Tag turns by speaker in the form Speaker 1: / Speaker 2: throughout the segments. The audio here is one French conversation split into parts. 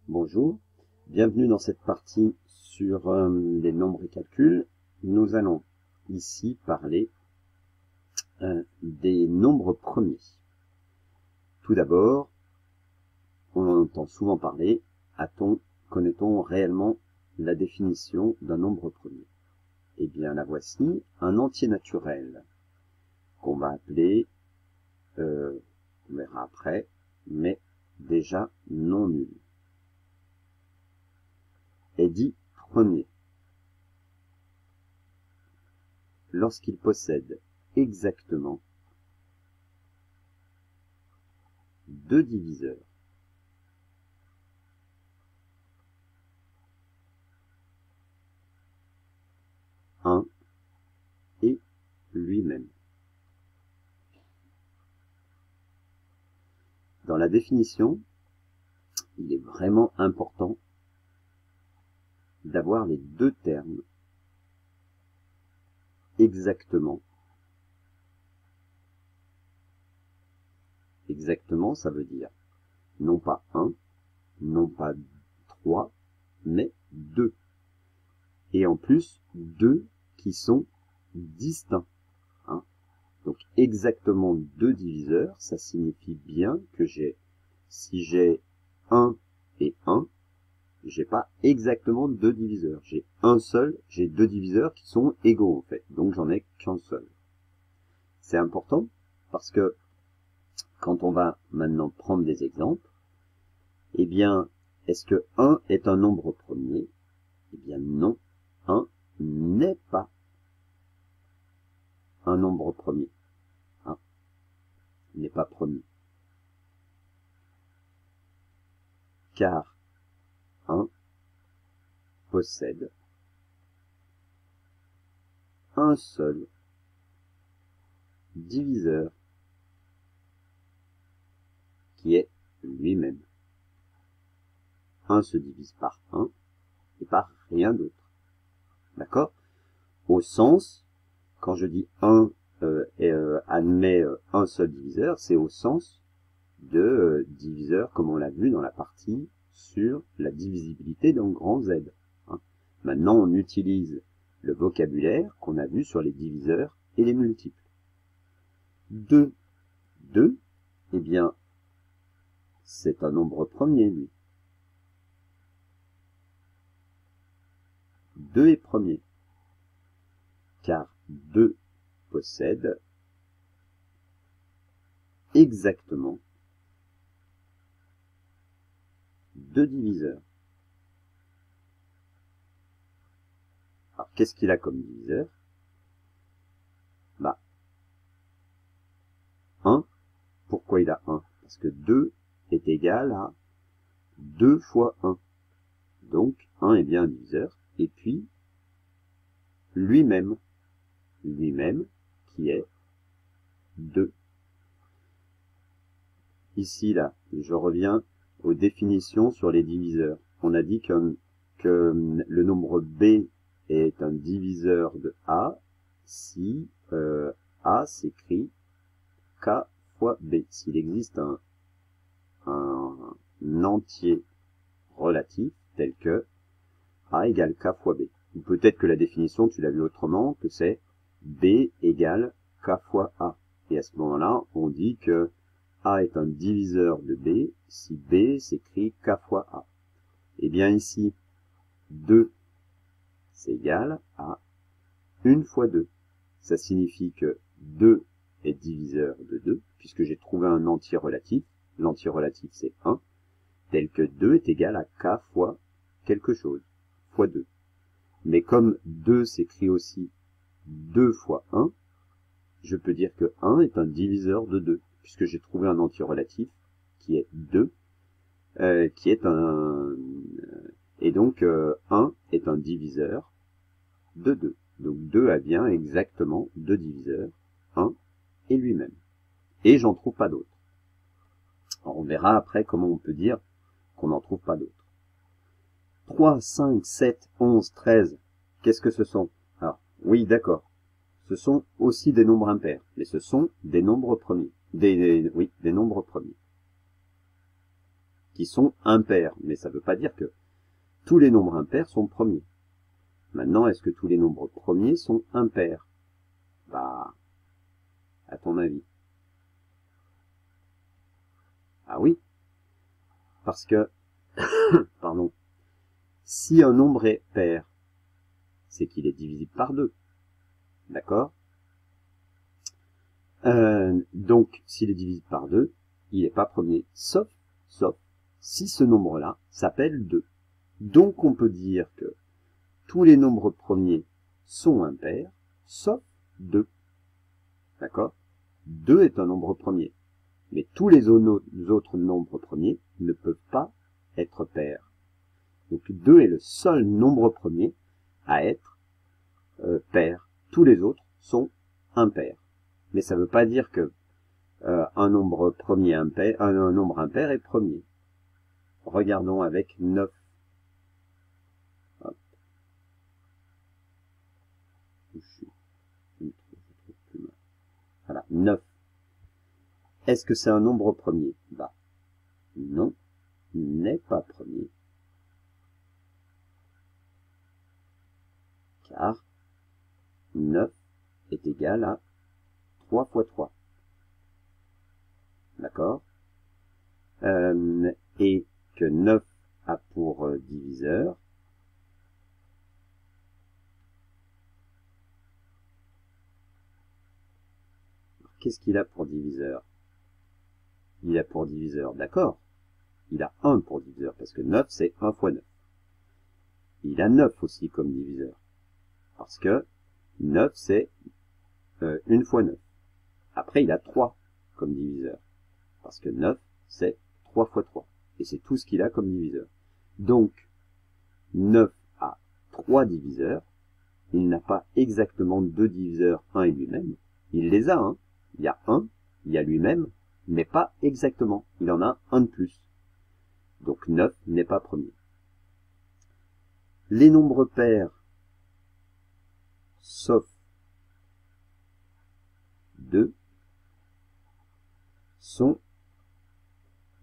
Speaker 1: Bonjour, bienvenue dans cette partie sur les nombres et calculs. Nous allons ici parler des nombres premiers. Tout d'abord, on en entend souvent parler, connaît-on réellement la définition d'un nombre premier? Eh bien la voici, un entier naturel qu'on va appeler, on verra après, mais déjà non nul, est dit premier lorsqu'il possède exactement deux diviseurs. Un et lui-même. Dans la définition, il est vraiment important d'avoir les deux termes exactement. Exactement, ça veut dire non pas 1, non pas 3, mais 2. Et en plus, 2 qui sont distincts. Donc exactement deux diviseurs, ça signifie bien que si j'ai 1 et 1, j'ai pas exactement deux diviseurs. J'ai deux diviseurs qui sont égaux en fait. Donc j'en ai qu'un seul. C'est important parce que quand on va maintenant prendre des exemples, eh bien, est-ce que 1 est un nombre premier? Eh bien non, 1 n'est pas un nombre premier. N'est pas premier. Car 1 possède un seul diviseur qui est lui-même. 1 se divise par 1 et par rien d'autre. D'accord? Au sens, quand je dis 1 admet un seul diviseur, c'est au sens de diviseur, comme on l'a vu dans la partie sur la divisibilité d'un grand Z. Maintenant, on utilise le vocabulaire qu'on a vu sur les diviseurs et les multiples. 2, eh bien, c'est un nombre premier, lui. 2 est premier, car 2 possède exactement deux diviseurs. Alors, qu'est-ce qu'il a comme diviseur? 1. Pourquoi il a 1? Parce que 2 est égal à 2 fois 1. Donc, 1 est bien un diviseur. Et puis, lui-même qui est 2. Ici, là, je reviens aux définitions sur les diviseurs. On a dit que le nombre B est un diviseur de A si A s'écrit K fois B. S'il existe un entier relatif tel que A égale K fois B. Ou peut-être que la définition, tu l'as vu autrement, que c'est B égale K fois A. Et à ce moment-là, on dit que A est un diviseur de B si B s'écrit K fois A. Et bien ici, 2, c'est égal à 1 fois 2. Ça signifie que 2 est diviseur de 2, puisque j'ai trouvé un entier relatif. L'entier relatif, c'est 1, tel que 2 est égal à K fois quelque chose, fois 2. Mais comme 2 s'écrit aussi 2 fois 1, je peux dire que 1 est un diviseur de 2, puisque j'ai trouvé un entier relatif qui est 2, et donc 1 est un diviseur de 2. Donc 2 a bien exactement deux diviseurs, 1 et lui-même. Et j'en trouve pas d'autres. On verra après comment on peut dire qu'on n'en trouve pas d'autres. 3, 5, 7, 11, 13, qu'est-ce que ce sont? Alors, oui, d'accord. Ce sont aussi des nombres impairs, mais ce sont des nombres premiers. Des nombres premiers. qui sont impairs. Mais ça ne veut pas dire que tous les nombres impairs sont premiers. Maintenant, est-ce que tous les nombres premiers sont impairs? Bah, à ton avis? Ah oui, parce que, pardon, si un nombre est pair, c'est qu'il est divisible par 2. D'accord? Donc, s'il est divisible par 2, il n'est pas premier, sauf si ce nombre-là s'appelle 2. Donc, on peut dire que tous les nombres premiers sont impairs, sauf 2. D'accord? 2 est un nombre premier. Mais tous les autres nombres premiers ne peuvent pas être pairs. Donc 2 est le seul nombre premier à être pair. Tous les autres sont impairs. Mais ça ne veut pas dire que un nombre premier impair, un nombre impair est premier. Regardons avec 9. Hop. Voilà, 9. Est-ce que c'est un nombre premier? Bah, non, n'est pas premier. Car 9 est égal à 3 fois 3. D'accord? Et que 9 a pour diviseur qu'est-ce qu'il a pour diviseur? Il a pour diviseur, d'accord, il a 1 pour diviseur, parce que 9 c'est 1 fois 9. Il a 9 aussi comme diviseur, parce que 9 c'est 1 fois 9. Après il a 3 comme diviseur, parce que 9 c'est 3 fois 3. Et c'est tout ce qu'il a comme diviseur. Donc 9 a 3 diviseurs, il n'a pas exactement 2 diviseurs 1 et lui-même, il les a, hein. Il y a 1, il y a lui-même, mais pas exactement. Il en a un de plus. Donc 9 n'est pas premier. Les nombres pairs, sauf 2,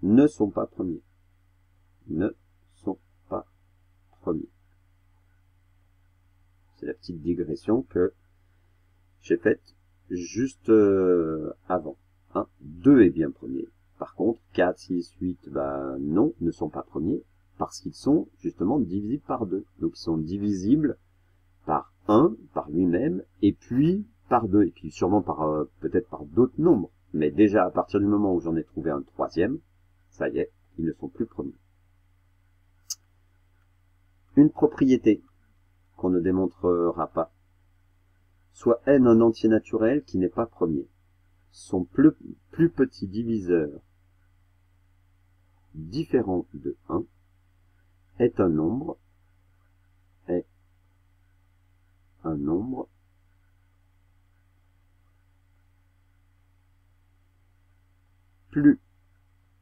Speaker 1: ne sont pas premiers. Ne sont pas premiers. C'est la petite digression que j'ai faite juste avant. 2 est bien premier. Par contre, 4, 6, 8, bah non, ne sont pas premiers, parce qu'ils sont justement divisibles par 2. Donc ils sont divisibles par 1, par lui-même, et puis par 2, et puis sûrement par peut-être par d'autres nombres. Mais déjà, à partir du moment où j'en ai trouvé un troisième, ça y est, ils ne sont plus premiers. Une propriété qu'on ne démontrera pas. Soit n un entier naturel qui n'est pas premier. Son plus petit diviseur différent de 1 est un nombre plus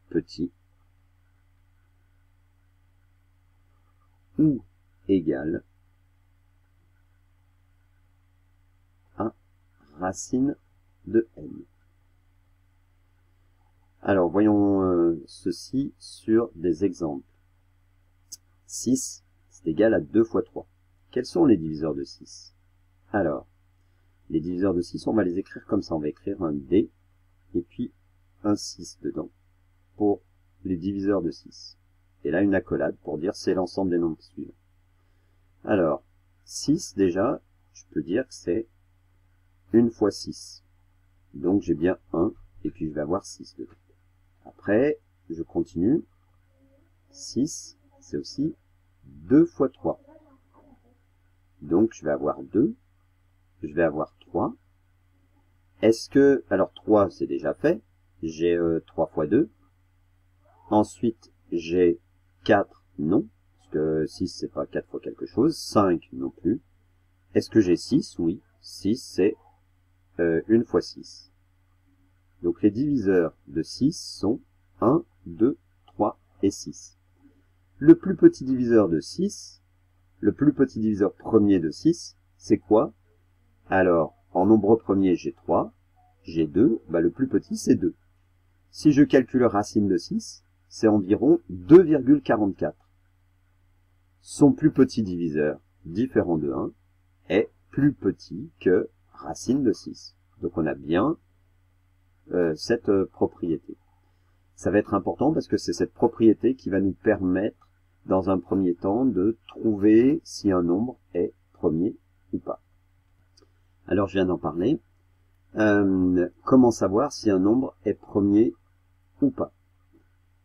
Speaker 1: petit ou égal à racine de n. Alors, voyons ceci sur des exemples. 6, c'est égal à 2 fois 3. Quels sont les diviseurs de 6? Alors, les diviseurs de 6, on va les écrire comme ça. On va écrire un D et puis un 6 dedans pour les diviseurs de 6. Et là, une accolade pour dire c'est l'ensemble des nombres suivants. Alors, 6, déjà, je peux dire que c'est 1 fois 6. Donc, j'ai bien 1 et puis je vais avoir 6 dedans. Après, je continue. 6, c'est aussi 2 fois 3. Donc, je vais avoir 2. Je vais avoir 3. Est-ce que... Alors, 3, c'est déjà fait. J'ai 3 fois 2. Ensuite, j'ai 4, non. Parce que 6, c'est pas 4 fois quelque chose. 5, non plus. Est-ce que j'ai 6? Oui. 6, c'est 1 fois 6. Donc, les diviseurs de 6 sont 1, 2, 3 et 6. Le plus petit diviseur de 6, le plus petit diviseur premier de 6, c'est quoi? Alors, en nombre premier, j'ai 3, j'ai 2, bah le plus petit, c'est 2. Si je calcule racine de 6, c'est environ 2,44. Son plus petit diviseur, différent de 1, est plus petit que racine de 6. Donc on a bien cette propriété. Ça va être important parce que c'est cette propriété qui va nous permettre, dans un premier temps, de trouver si un nombre est premier ou pas. Alors je viens d'en parler. Comment savoir si un nombre est premier ou pas?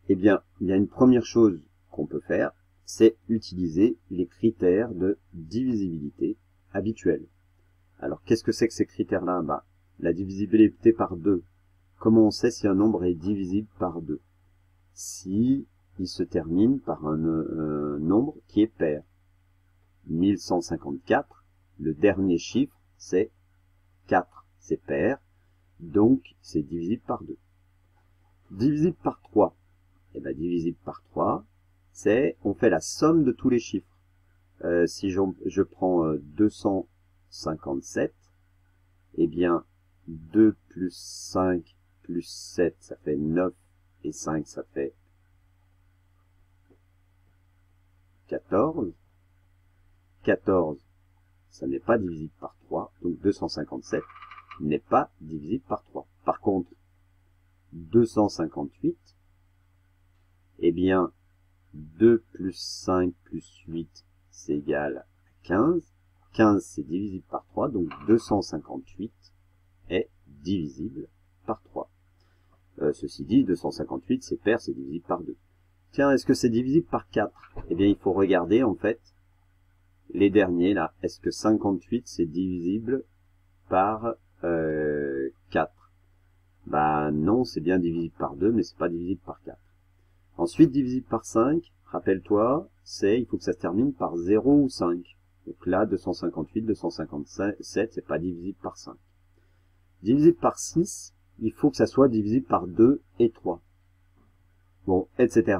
Speaker 1: Eh bien, il y a une première chose qu'on peut faire, c'est utiliser les critères de divisibilité habituels. Alors, qu'est-ce que c'est que ces critères-là? La divisibilité par 2. Comment on sait si un nombre est divisible par 2? Si il se termine par un nombre qui est pair. 1154, le dernier chiffre, c'est 4. C'est pair, donc c'est divisible par 2. Divisible par 3. Eh bien, divisible par 3, c'est, on fait la somme de tous les chiffres. Si je prends 257, eh bien, 2 plus 5 plus 7, ça fait 9, et 5, ça fait 14. 14, ça n'est pas divisible par 3, donc 257 n'est pas divisible par 3. Par contre, 258, eh bien, 2 plus 5 plus 8, c'est égal à 15. 15, c'est divisible par 3, donc 258 est divisible par 3. Ceci dit, 258, c'est pair, c'est divisible par 2. Tiens, est-ce que c'est divisible par 4? Eh bien, il faut regarder, en fait, les derniers, là. Est-ce que 58, c'est divisible par 4? Bah non, c'est bien divisible par 2, mais c'est pas divisible par 4. Ensuite, divisible par 5, rappelle-toi, il faut que ça se termine par 0 ou 5. Donc là, 258, 257, c'est pas divisible par 5. Divisible par 6, il faut que ça soit divisible par 2 et 3. Bon, etc.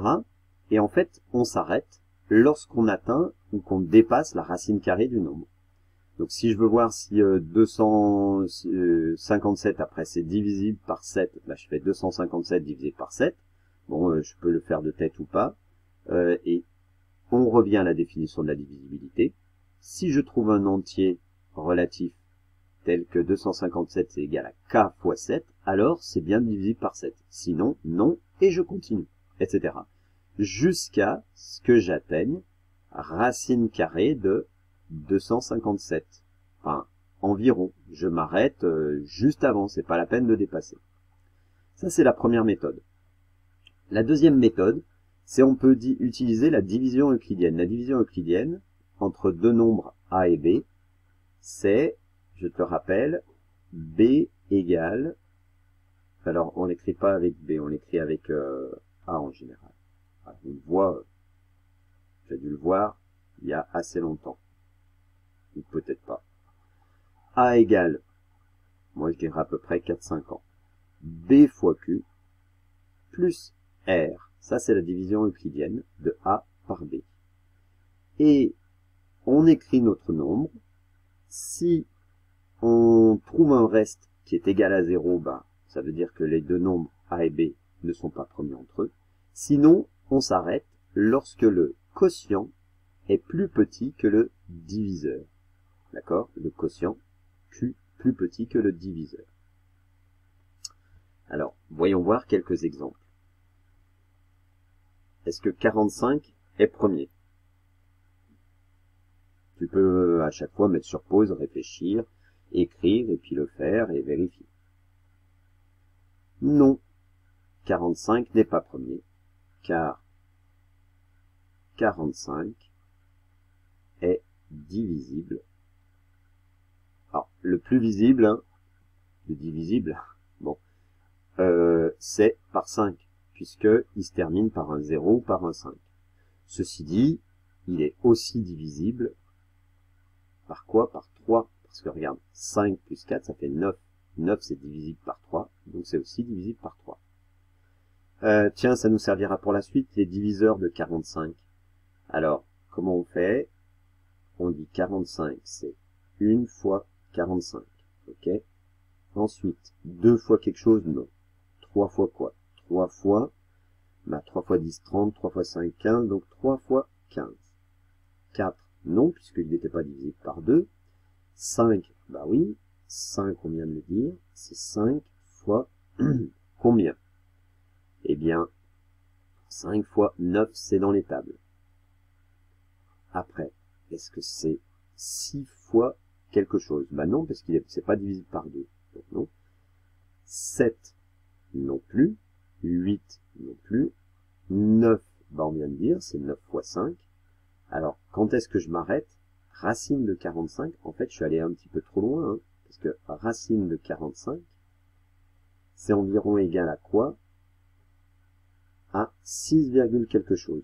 Speaker 1: Et en fait, on s'arrête lorsqu'on atteint ou qu'on dépasse la racine carrée du nombre. Donc si je veux voir si 257 après c'est divisible par 7, je fais 257 divisé par 7. Bon, je peux le faire de tête ou pas. Et on revient à la définition de la divisibilité. Si je trouve un entier relatif tel que 257 c'est égal à k fois 7, alors c'est bien divisible par 7. Sinon, non, et je continue, etc. Jusqu'à ce que j'atteigne racine carrée de 257. Enfin, environ. Je m'arrête juste avant, c'est pas la peine de dépasser. Ça, c'est la première méthode. La deuxième méthode, c'est on peut utiliser la division euclidienne. La division euclidienne, entre deux nombres a et b, c'est, je te rappelle, b égale, alors on n'écrit pas avec b, on l'écrit avec a en général. Alors, on le voit, j'ai dû le voir il y a assez longtemps. Ou peut-être pas. A égale, moi je dirais à peu près 4-5 ans. B fois Q plus R. Ça c'est la division euclidienne de A par B. Et on écrit notre nombre. Si on trouve un reste qui est égal à 0, ça veut dire que les deux nombres A et B ne sont pas premiers entre eux. Sinon, on s'arrête lorsque le quotient est plus petit que le diviseur. D'accord? Le quotient Q plus petit que le diviseur. Alors, voyons voir quelques exemples. Est-ce que 45 est premier? Tu peux à chaque fois mettre sur pause, réfléchir, écrire et puis le faire et vérifier. Non, 45 n'est pas premier, car 45 est divisible. Alors, le plus visible, le divisible, bon, c'est par 5, puisqu'il se termine par un 0 ou par un 5. Ceci dit, il est aussi divisible par quoi? Par 3. Parce que regarde, 5 plus 4, ça fait 9. 9, c'est divisible par 3, donc c'est aussi divisible par 3. Tiens, ça nous servira pour la suite, les diviseurs de 45. Alors, comment on fait? On dit 45, c'est 1 fois 45. Ok? Ensuite, 2 fois quelque chose? Non. 3 fois quoi? 3 fois Bah, 3 fois 10, 30, 3 fois 5, 15, donc 3 fois 15. 4, non, puisqu'il n'était pas divisible par 2. 5, bah oui, 5, on vient de le dire, c'est 5 fois combien? Eh bien, 5 fois 9, c'est dans les tables. Après, est-ce que c'est 6 fois quelque chose? Bah non, parce qu'il c'est pas divisible par 2. Donc non. 7, non plus. 8, non plus. 9, bah on vient de dire, c'est 9 fois 5. Alors, quand est-ce que je m'arrête? Racine de 45, en fait, je suis allé un petit peu trop loin, hein, parce que racine de 45, c'est environ égal à quoi? À 6, quelque chose.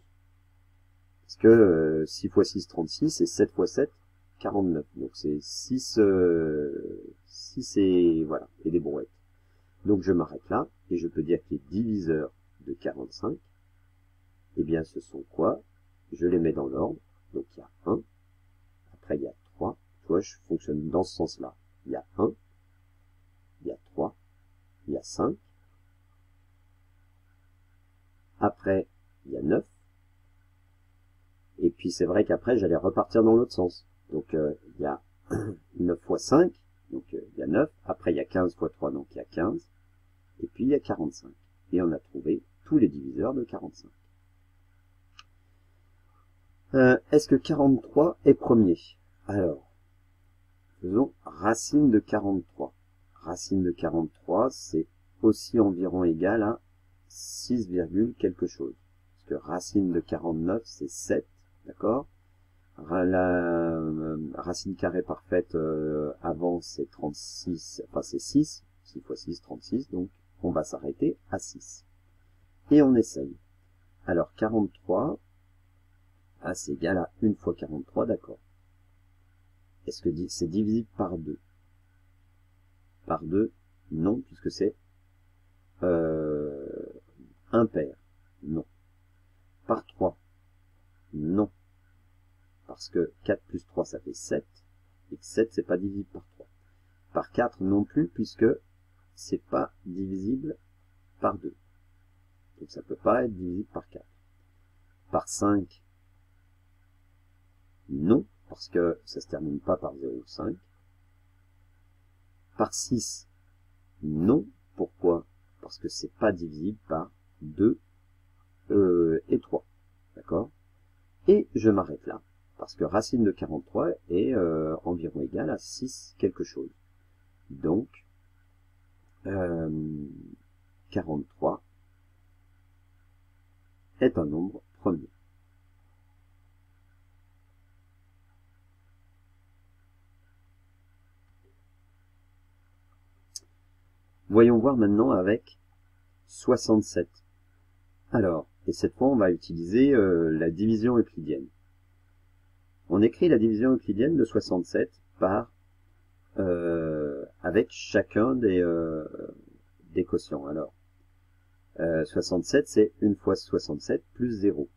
Speaker 1: Parce que 6 fois 6, 36, et 7 fois 7, 49. Donc c'est 6, 6 et voilà, et des brouettes. Donc je m'arrête là, et je peux dire que les diviseurs de 45, eh bien ce sont quoi? Je les mets dans l'ordre. Donc il y a 1, après il y a 3, tu vois, je fonctionne dans ce sens-là. Il y a 1, il y a 3, il y a 5, après il y a 9, et puis c'est vrai qu'après j'allais repartir dans l'autre sens. Donc il y a 9 fois 5, donc il y a 9, après il y a 15 fois 3, donc il y a 15, et puis il y a 45. Et on a trouvé tous les diviseurs de 45. Est-ce que 43 est premier? Alors, faisons racine de 43. Racine de 43, c'est aussi environ égal à 6, quelque chose. Parce que racine de 49, c'est 7, d'accord? La racine carrée parfaite avant, c'est 36, enfin c'est 6. 6 fois 6, 36, donc on va s'arrêter à 6. Et on essaye. Alors 43, ah, c'est égal à 1 fois 43, d'accord. Est-ce que c'est divisible par 2? Par 2, non, puisque c'est impair. Non. Par 3, non. Parce que 4 plus 3, ça fait 7. Et que 7, c'est pas divisible par 3. Par 4 non plus, puisque c'est pas divisible par 2. Donc ça peut pas être divisible par 4. Par 5, non, parce que ça se termine pas par 0,5. Par 6, non. Pourquoi? Parce que c'est pas divisible par 2 et 3. D'accord? Et je m'arrête là, parce que racine de 43 est environ égale à 6 quelque chose. Donc, 43 est un nombre premier. Voyons voir maintenant avec 67. Alors, et cette fois on va utiliser la division euclidienne. On écrit la division euclidienne de 67 par avec chacun des quotients. Alors, 67 c'est 1 fois 67 plus 0.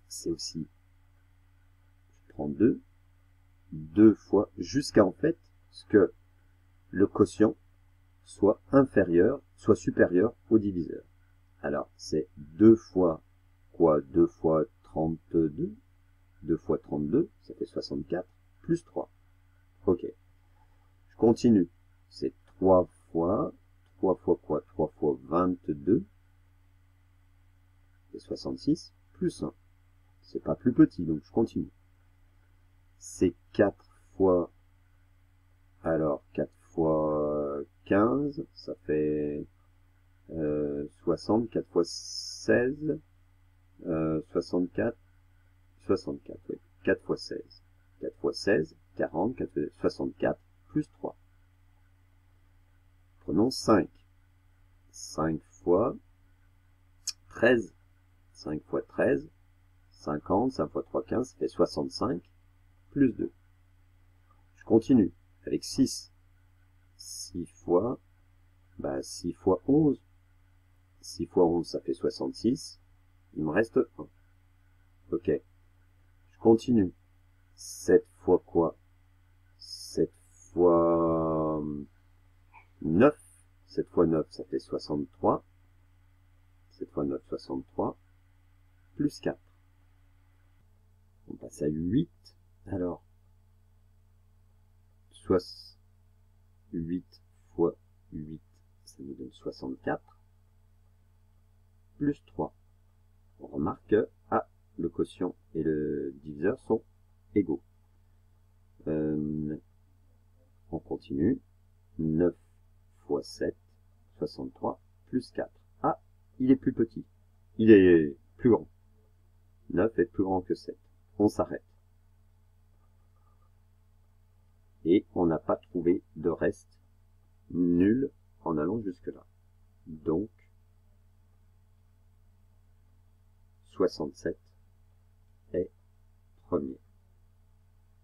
Speaker 1: C'est aussi, je prends 2, 2 fois, jusqu'à en fait ce que le quotient soit inférieur, soit supérieur au diviseur. Alors, c'est 2 fois quoi? 2 fois 32, 2 fois 32, ça fait 64, plus 3. Ok. Je continue. C'est 3 fois quoi? 3 fois 22, c'est 66, plus 1. C'est pas plus petit, donc je continue. C'est 4 fois, alors 4 fois 15, ça fait 60, 4 fois 16, 64, 64, oui. 4 fois 16. 4 fois 16, 40, 4 fois 64, plus 3. Prenons 5. 5 fois 13. 5 fois 13, 50, 5 fois 3, 15, ça fait 65, plus 2. Je continue avec 6. 6 fois, 6 fois 11. 6 fois 11, ça fait 66. Il me reste 1. Ok. Je continue. 7 fois quoi? 7 fois 9. 7 fois 9, ça fait 63. cette fois notre 63, plus 4. On passe à 8. Alors, 8 fois 8, ça nous donne 64, plus 3. On remarque que le quotient et le diviseur sont égaux. On continue. 9 fois 7, 63, plus 4. Ah, il est plus petit. Il est plus grand. 9 est plus grand que 7. On s'arrête. Et on n'a pas trouvé de reste nul en allant jusque-là. Donc, 67 est premier.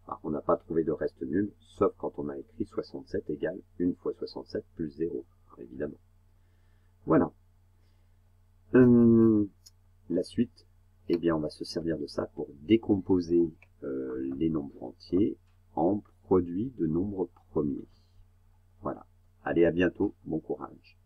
Speaker 1: Alors, on n'a pas trouvé de reste nul, sauf quand on a écrit 67 égale 1 fois 67 plus 0, évidemment. Voilà. La suite, eh bien, on va se servir de ça pour décomposer les nombres entiers en produits de nombres premiers. Voilà. Allez, à bientôt. Bon courage.